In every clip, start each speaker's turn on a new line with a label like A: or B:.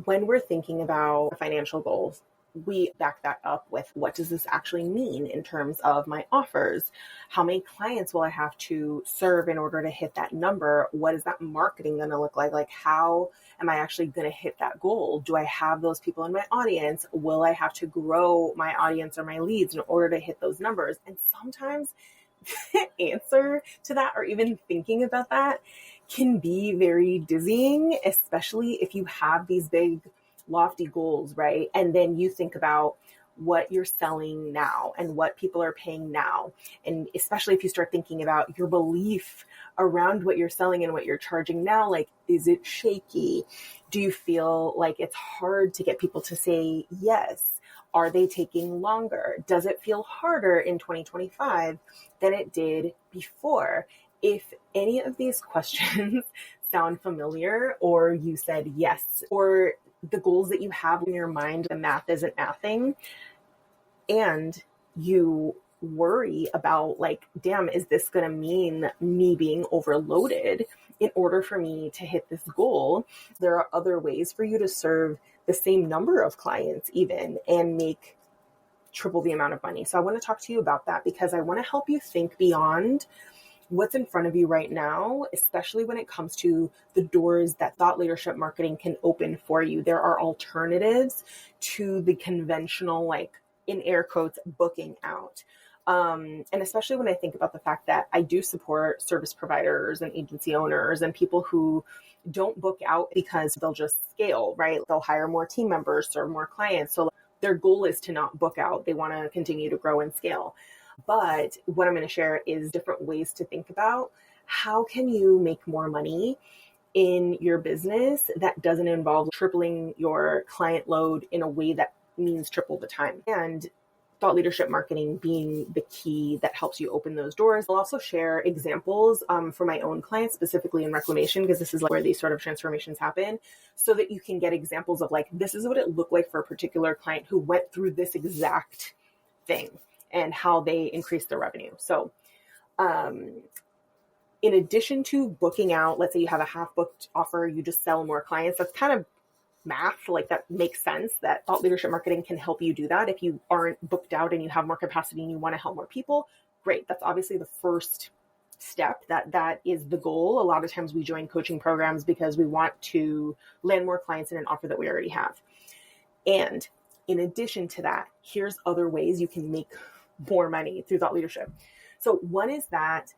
A: when we're thinking about financial goals, we back that up with what does this actually mean in terms of my offers? How many clients will I have to serve in order to hit that number? What is that marketing going to look like? Like, how am I actually going to hit that goal? Do I have those people in my audience? Will I have to grow my audience or my leads in order to hit those numbers? And sometimes the answer to that, or even thinking about that, can be very dizzying, especially if you have these big lofty goals, right? And then you think about what you're selling now and what people are paying now. And especially if you start thinking about your belief around what you're selling and what you're charging now, like, is it shaky? Do you feel like it's hard to get people to say yes? Are they taking longer? Does it feel harder in 2025 than it did before? If any of these questions sound familiar, or you said yes, or the goals that you have in your mind, the math isn't mathing, and you worry about, like, damn, is this going to mean me being overloaded in order for me to hit this goal? There are other ways for you to serve the same number of clients even and make triple the amount of money. So I want to talk to you about that, because I want to help you think beyond what's in front of you right now, especially when it comes to the doors that thought leadership marketing can open for you. There are alternatives to the conventional, like, in air quotes, booking out. And especially when I think about the fact that I do support service providers and agency owners and people who don't book out because they'll just scale, right? They'll hire more team members, serve more clients. So their goal is to not book out. They want to continue to grow and scale. But what I'm going to share is different ways to think about how can you make more money in your business that doesn't involve tripling your client load in a way that means triple the time. And thought leadership marketing being the key that helps you open those doors. I'll also share examples for my own clients, specifically in reclamation, because this is like where these sort of transformations happen, so that you can get examples of, like, this is what it looked like for a particular client who went through this exact thing and how they increased their revenue. So in addition to booking out, let's say you have a half booked offer, you just sell more clients. That's kind of math, like, that makes sense that thought leadership marketing can help you do that. If you aren't booked out and you have more capacity and you want to help more people, great. That's obviously the first step. That is the goal. A lot of times we join coaching programs because we want to land more clients in an offer that we already have. And in addition to that, here's other ways you can make more money through thought leadership. So one is that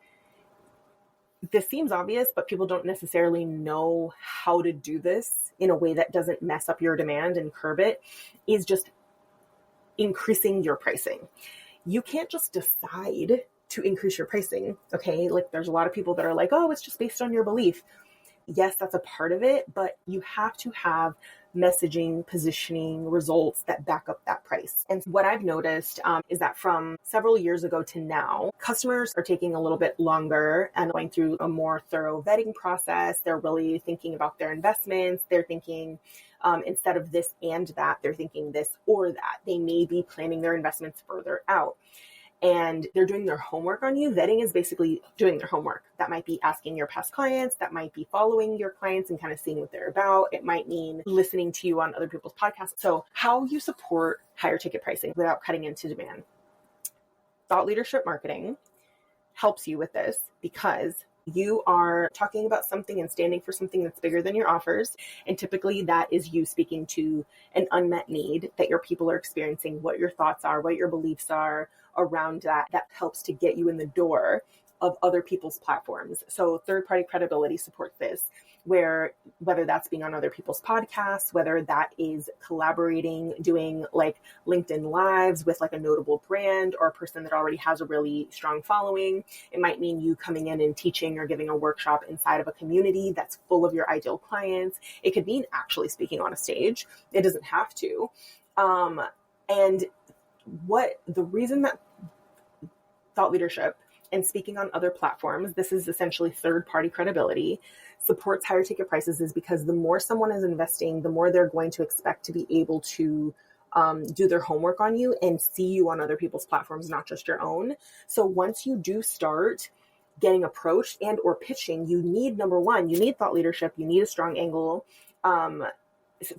A: this seems obvious, but people don't necessarily know how to do this in a way that doesn't mess up your demand and curb it, is just increasing your pricing. You can't just decide to increase your pricing, okay? Like, there's a lot of people that are like, oh, it's just based on your belief. Yes, that's a part of it, but you have to have messaging, positioning, results that back up that price. And what I've noticed is that from several years ago to now, customers are taking a little bit longer and going through a more thorough vetting process. They're really thinking about their investments. They're thinking instead of this and that, they're thinking this or that. They may be planning their investments further out. And they're doing their homework on you. Vetting is basically doing their homework. That might be asking your past clients. That might be following your clients and kind of seeing what they're about. It might mean listening to you on other people's podcasts. So how you support higher ticket pricing without cutting into demand. Thought leadership marketing helps you with this because you are talking about something and standing for something that's bigger than your offers. And typically that is you speaking to an unmet need that your people are experiencing, what your thoughts are, what your beliefs are around that. That helps to get you in the door of other people's platforms. So third-party credibility supports this, where whether that's being on other people's podcasts, whether that is collaborating, doing like LinkedIn Lives with like a notable brand or a person that already has a really strong following. It might mean you coming in and teaching or giving a workshop inside of a community that's full of your ideal clients. It could mean actually speaking on a stage. It doesn't have to. And what the reason that thought leadership and speaking on other platforms, this is essentially third-party credibility, supports higher ticket prices is because the more someone is investing, the more they're going to expect to be able to do their homework on you and see you on other people's platforms, not just your own. So once you do start getting approached and or pitching, you need, number one, you need thought leadership, you need a strong angle.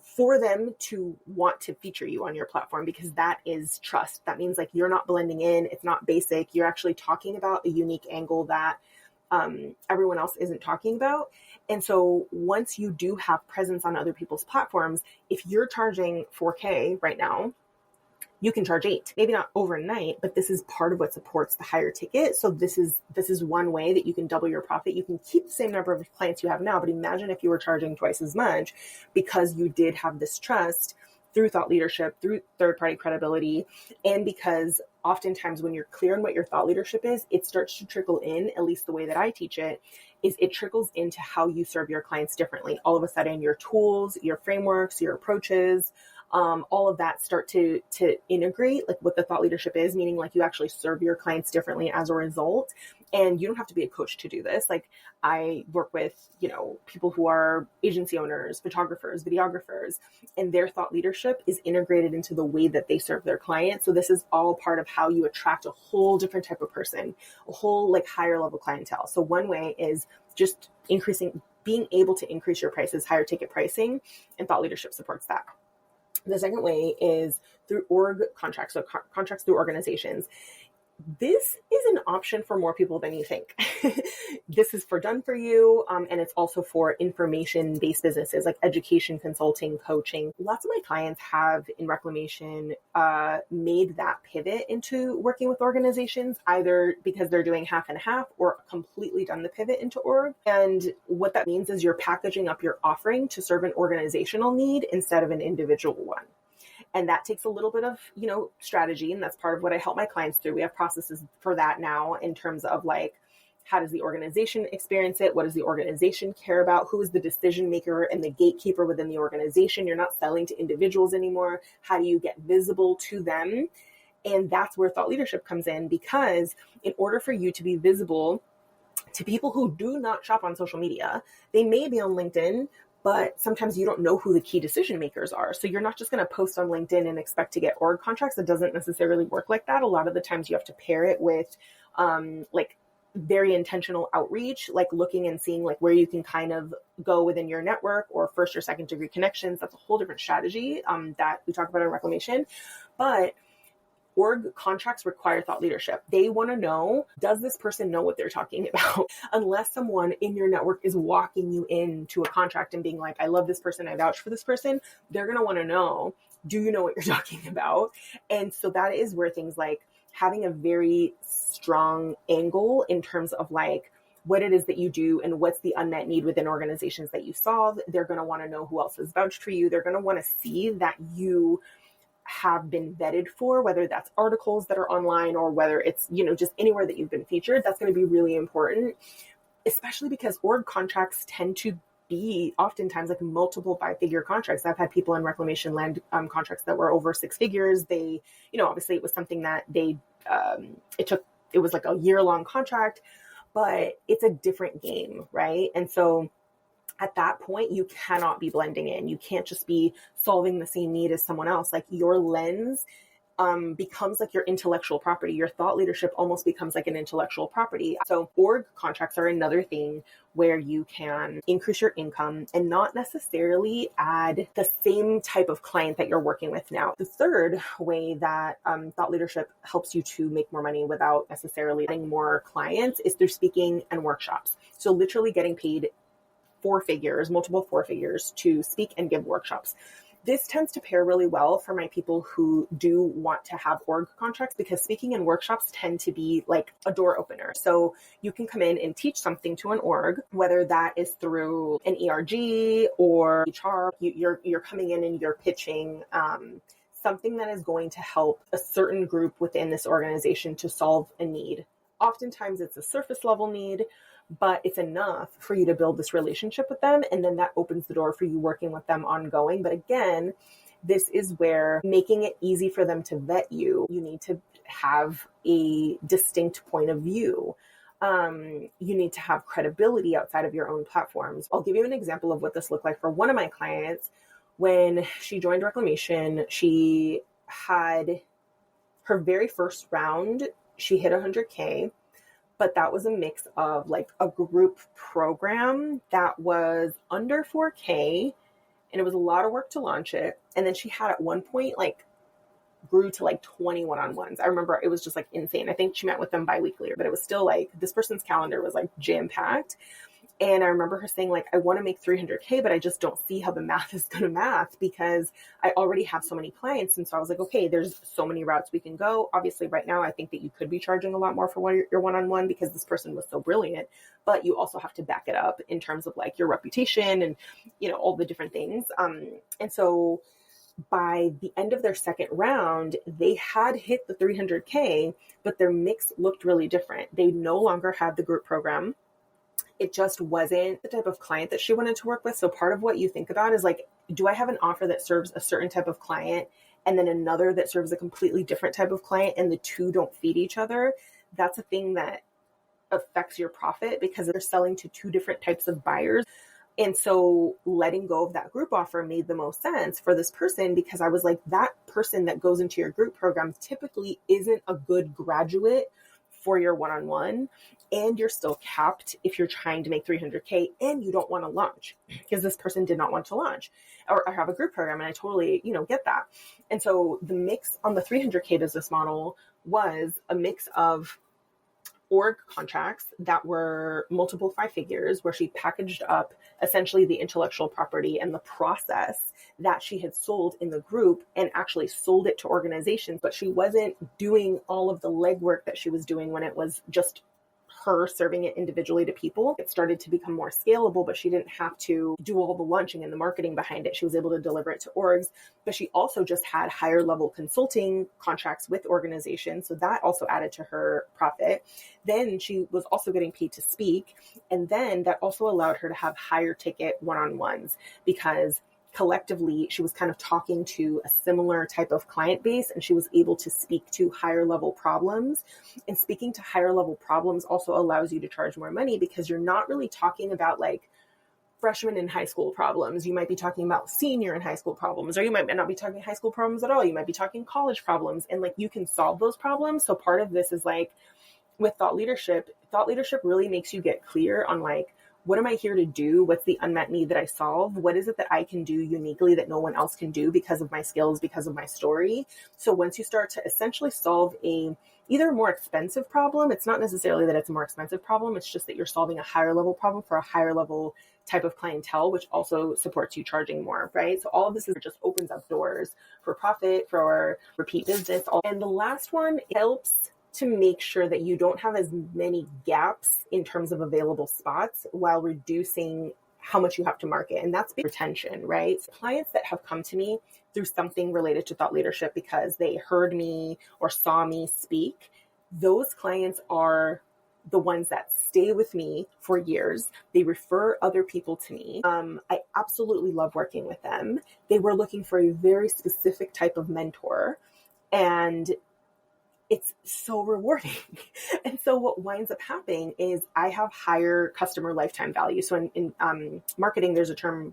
A: for them to want to feature you on your platform, because that is trust. That means like you're not blending in. It's not basic. You're actually talking about a unique angle that everyone else isn't talking about. And so once you do have presence on other people's platforms, if you're charging 4K right now, you can charge 8, maybe not overnight, but this is part of what supports the higher ticket. So this is one way that you can double your profit. You can keep the same number of clients you have now, but imagine if you were charging twice as much because you did have this trust through thought leadership, through third-party credibility, and because oftentimes when you're clear on what your thought leadership is, it starts to trickle in, at least the way that I teach it, is it trickles into how you serve your clients differently. All of a sudden, your tools, your frameworks, your approaches, all of that start to integrate like what the thought leadership is, meaning like you actually serve your clients differently as a result. And you don't have to be a coach to do this. Like I work with, people who are agency owners, photographers, videographers, and their thought leadership is integrated into the way that they serve their clients. So this is all part of how you attract a whole different type of person, a whole like higher level clientele. So one way is just being able to increase your prices, higher ticket pricing, and thought leadership supports that. The second way is through org contracts, so contracts through organizations. This is an option for more people than you think. This is done for you, and it's also for information-based businesses like education, consulting, coaching. Lots of my clients have in reclamation made that pivot into working with organizations, either because they're doing half and half or completely done the pivot into org. And what that means is you're packaging up your offering to serve an organizational need instead of an individual one. And that takes a little bit of, strategy. And that's part of what I help my clients through. We have processes for that now in terms of like, how does the organization experience it? What does the organization care about? Who is the decision maker and the gatekeeper within the organization? You're not selling to individuals anymore. How do you get visible to them? And that's where thought leadership comes in, because in order for you to be visible to people who do not shop on social media, they may be on LinkedIn, but sometimes you don't know who the key decision makers are. So you're not just going to post on LinkedIn and expect to get org contracts. It doesn't necessarily work like that. A lot of the times you have to pair it with like very intentional outreach, like looking and seeing like where you can kind of go within your network or first or second degree connections. That's a whole different strategy that we talk about in reclamation. But org contracts require thought leadership. They want to know, does this person know what they're talking about? Unless someone in your network is walking you into a contract and being like, I love this person, I vouch for this person, they're going to want to know, do you know what you're talking about? And so that is where things like having a very strong angle in terms of like what it is that you do and what's the unmet need within organizations that you solve. They're going to want to know who else has vouched for you. They're going to want to see that you have been vetted for, whether that's articles that are online or whether it's, just anywhere that you've been featured. That's going to be really important, especially because org contracts tend to be oftentimes like multiple 5-figure contracts. I've had people in reclamation land contracts that were over 6 figures. They, obviously it was something that it was like a year-long contract, but it's a different game, right? And so at that point, you cannot be blending in. You can't just be solving the same need as someone else. Like your lens becomes like your intellectual property. Your thought leadership almost becomes like an intellectual property. So org contracts are another thing where you can increase your income and not necessarily add the same type of client that you're working with now. The third way that thought leadership helps you to make more money without necessarily getting more clients is through speaking and workshops. So literally getting paid multiple 4 figures to speak and give workshops. This tends to pair really well for my people who do want to have org contracts, because speaking and workshops tend to be like a door opener. So you can come in and teach something to an org, whether that is through an ERG or HR. You're coming in and you're pitching something that is going to help a certain group within this organization to solve a need. Oftentimes it's a surface level need, but it's enough for you to build this relationship with them. And then that opens the door for you working with them ongoing. But again, this is where making it easy for them to vet you, you need to have a distinct point of view. You need to have credibility outside of your own platforms. I'll give you an example of what this looked like for one of my clients. When she joined reclamation, she had her very first round, she hit 100K. But that was a mix of like a group program that was under 4K and it was a lot of work to launch it. And then she had at one point like grew to like 20 one-on-ones. I remember it was just like insane. I think she met with them bi-weekly, but it was still like this person's calendar was like jam-packed. And I remember her saying like, I want to make 300K, but I just don't see how the math is going to math because I already have so many clients. And so I was like, okay, there's so many routes we can go. Obviously right now, I think that you could be charging a lot more for your one-on-one because this person was so brilliant, but you also have to back it up in terms of like your reputation and, you know, all the different things. And so by the end of their second round, they had hit the 300K, but their mix looked really different. They no longer had the group program. It just wasn't the type of client that she wanted to work with. So part of what you think about is like, do I have an offer that serves a certain type of client and then another that serves a completely different type of client and the two don't feed each other? That's a thing that affects your profit because they're selling to two different types of buyers. And so letting go of that group offer made the most sense for this person because I was like, that person that goes into your group program typically isn't a good graduate for your one-on-one, and you're still capped if you're trying to make 300K and you don't want to launch because this person did not want to launch or have a group program. And I totally, get that. And so the mix on the 300K business model was a mix of org contracts that were multiple 5 figures where she packaged up essentially the intellectual property and the process that she had sold in the group and actually sold it to organizations, but she wasn't doing all of the legwork that she was doing when it was just her serving it individually to people. It started to become more scalable, but she didn't have to do all the launching and the marketing behind it. She was able to deliver it to orgs, but she also just had higher level consulting contracts with organizations. So that also added to her profit. Then she was also getting paid to speak. And then that also allowed her to have higher ticket one-on-ones because collectively, she was kind of talking to a similar type of client base and she was able to speak to higher level problems. And speaking to higher level problems also allows you to charge more money because you're not really talking about like freshman in high school problems. You might be talking about senior in high school problems, or you might not be talking high school problems at all. You might be talking college problems and like you can solve those problems. So part of this is like with thought leadership really makes you get clear on like, what am I here to do? What's the unmet need that I solve? What is it that I can do uniquely that no one else can do because of my skills, because of my story? So once you start to essentially solve either a more expensive problem, it's not necessarily that it's a more expensive problem. It's just that you're solving a higher level problem for a higher level type of clientele, which also supports you charging more, right? So all of this just opens up doors for profit, for repeat business. And the last one helps to make sure that you don't have as many gaps in terms of available spots while reducing how much you have to market. And that's retention, right? So clients that have come to me through something related to thought leadership because they heard me or saw me speak, those clients are the ones that stay with me for years. They refer other people to me. I absolutely love working with them. They were looking for a very specific type of mentor, and it's so rewarding. And so what winds up happening is I have higher customer lifetime value. So in marketing, there's a term,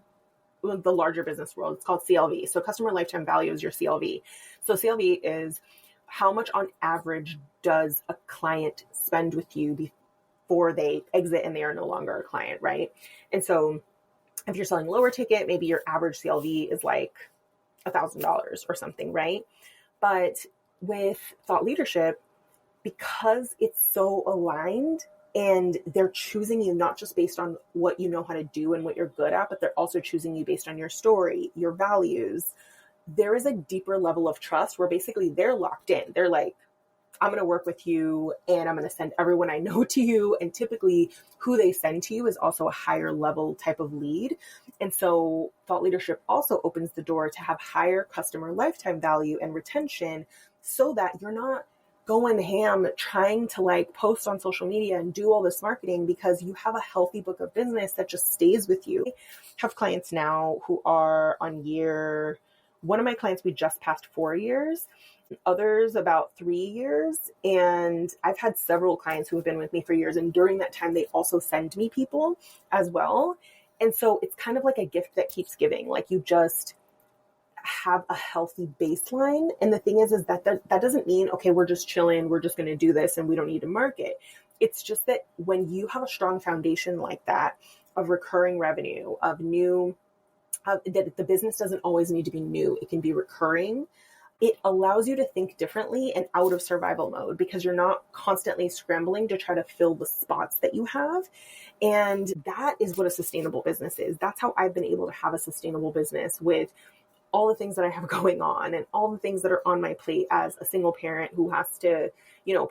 A: the larger business world, it's called CLV. So customer lifetime value is your CLV. So CLV is how much on average does a client spend with you before they exit and they are no longer a client, right? And so if you're selling lower ticket, maybe your average CLV is like $1,000 or something, right? But with thought leadership, because it's so aligned and they're choosing you not just based on what you know how to do and what you're good at, but they're also choosing you based on your story, your values, there is a deeper level of trust where basically they're locked in. They're like, I'm going to work with you and I'm going to send everyone I know to you. And typically who they send to you is also a higher level type of lead. And so thought leadership also opens the door to have higher customer lifetime value and retention so that you're not going ham trying to like post on social media and do all this marketing because you have a healthy book of business that just stays with you. I have clients now who are on one of my clients, we just passed 4 years, others about 3 years. And I've had several clients who have been with me for years. And during that time, they also send me people as well. And so it's kind of like a gift that keeps giving. Like you just have a healthy baseline. And the thing is that doesn't mean, okay, we're just chilling, we're just going to do this and we don't need to market. It's just that when you have a strong foundation like that of recurring revenue, of new that the business doesn't always need to be new. It can be recurring. It allows you to think differently and out of survival mode because you're not constantly scrambling to try to fill the spots that you have. And that is what a sustainable business is. That's how I've been able to have a sustainable business with all the things that I have going on and all the things that are on my plate as a single parent who has to,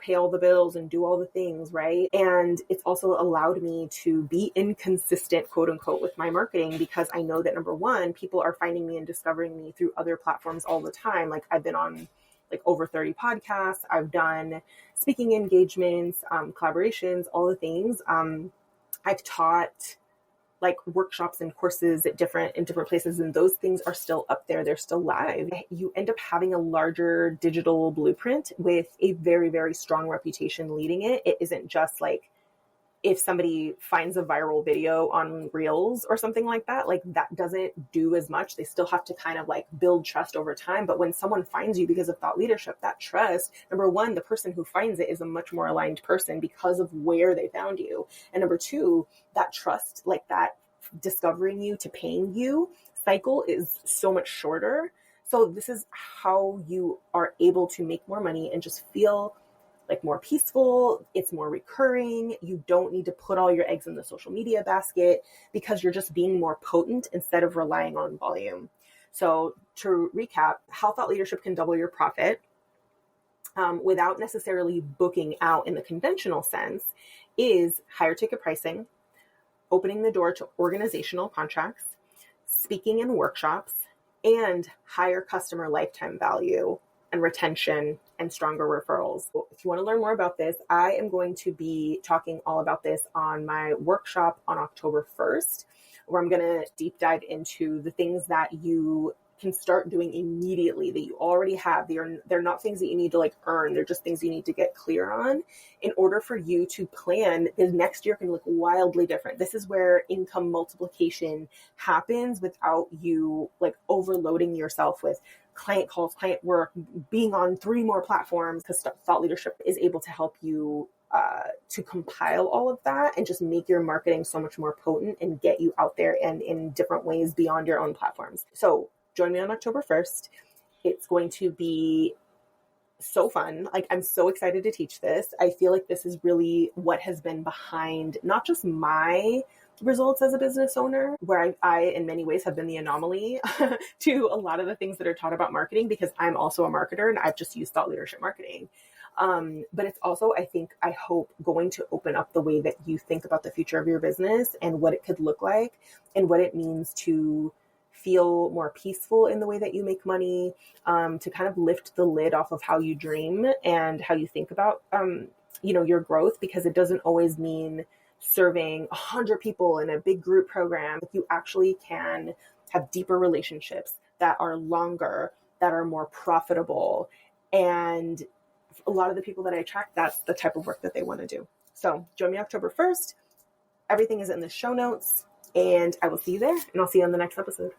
A: pay all the bills and do all the things, right? And it's also allowed me to be inconsistent, quote unquote, with my marketing because I know that number one, people are finding me and discovering me through other platforms all the time. Like I've been on over 30 podcasts. I've done speaking engagements, collaborations, all the things. I've taught workshops and courses in different places, and those things are still up there. They're still live. You end up having a larger digital blueprint with a very, very strong reputation leading it. It isn't just if somebody finds a viral video on Reels or something like that doesn't do as much. They still have to kind of build trust over time. But when someone finds you because of thought leadership, that trust, number one, the person who finds it is a much more aligned person because of where they found you. And number two, that trust, that discovering you to paying you cycle is so much shorter. So this is how you are able to make more money and just feel more peaceful. It's more recurring. You don't need to put all your eggs in the social media basket because you're just being more potent instead of relying on volume. So to recap, how thought leadership can double your profit without necessarily booking out in the conventional sense is higher ticket pricing, opening the door to organizational contracts, speaking in workshops, and higher customer lifetime value and retention and stronger referrals. If you want to learn more about this, I am going to be talking all about this on my workshop on October 1st, where I'm going to deep dive into the things that you can start doing immediately that you already have. They're not things that you need to earn. They're just things you need to get clear on in order for you to plan. Because next year can look wildly different. This is where income multiplication happens without you overloading yourself with client calls, client work, being on 3 more platforms, because thought leadership is able to help you to compile all of that and just make your marketing so much more potent and get you out there and in different ways beyond your own platforms. So join me on October 1st. It's going to be so fun. I'm so excited to teach this. I feel like this is really what has been behind not just my results as a business owner, where I in many ways have been the anomaly to a lot of the things that are taught about marketing, because I'm also a marketer and I've just used thought leadership marketing. But it's also, I hope, going to open up the way that you think about the future of your business and what it could look like and what it means to feel more peaceful in the way that you make money, to kind of lift the lid off of how you dream and how you think about, your growth, because it doesn't always mean serving 100 people in a big group program. You actually can have deeper relationships that are longer, that are more profitable. And a lot of the people that I attract, that's the type of work that they want to do. So join me October 1st. Everything is in the show notes, and I will see you there, and I'll see you on the next episode.